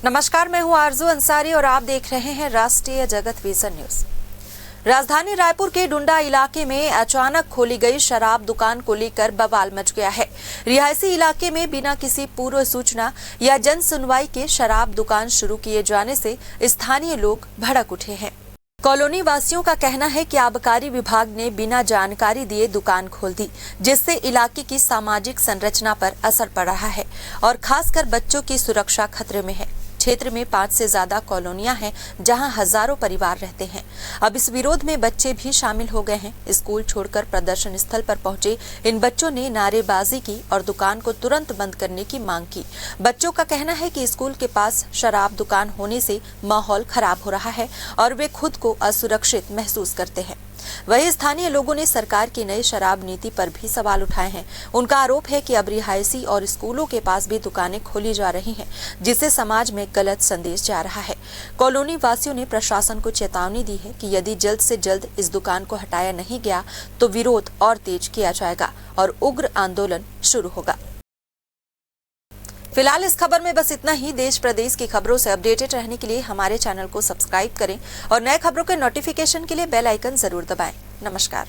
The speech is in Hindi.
नमस्कार, मैं हूं आरजू अंसारी और आप देख रहे हैं राष्ट्रीय जगत विजन न्यूज। राजधानी रायपुर के डुंडा इलाके में अचानक खोली गई शराब दुकान को लेकर बवाल मच गया है। रिहायशी इलाके में बिना किसी पूर्व सूचना या जन सुनवाई के शराब दुकान शुरू किए जाने से स्थानीय लोग भड़क उठे हैं। कॉलोनी वासियों का कहना है कि आबकारी विभाग ने बिना जानकारी दिए दुकान खोल दी, जिससे इलाके की सामाजिक संरचना पर असर पड़ रहा है और खासकर बच्चों की सुरक्षा खतरे में है। क्षेत्र में 5 से ज्यादा कॉलोनियां हैं जहां हजारों परिवार रहते हैं। अब इस विरोध में बच्चे भी शामिल हो गए हैं। स्कूल छोड़कर प्रदर्शन स्थल पर पहुंचे इन बच्चों ने नारेबाजी की और दुकान को तुरंत बंद करने की मांग की। बच्चों का कहना है कि स्कूल के पास शराब दुकान होने से माहौल खराब हो रहा है और वे खुद को असुरक्षित महसूस करते हैं। वहीं स्थानीय लोगों ने सरकार की नई शराब नीति पर भी सवाल उठाए हैं। उनका आरोप है कि अब रिहायशी और स्कूलों के पास भी दुकानें खोली जा रही हैं, जिससे समाज में गलत संदेश जा रहा है। कॉलोनी वासियों ने प्रशासन को चेतावनी दी है कि यदि जल्द से जल्द इस दुकान को हटाया नहीं गया तो विरोध और तेज किया जाएगा और उग्र आंदोलन शुरू होगा। फिलहाल इस खबर में बस इतना ही। देश प्रदेश की खबरों से अपडेटेड रहने के लिए हमारे चैनल को सब्सक्राइब करें और नए खबरों के नोटिफिकेशन के लिए बेल आइकन जरूर दबाएं। नमस्कार।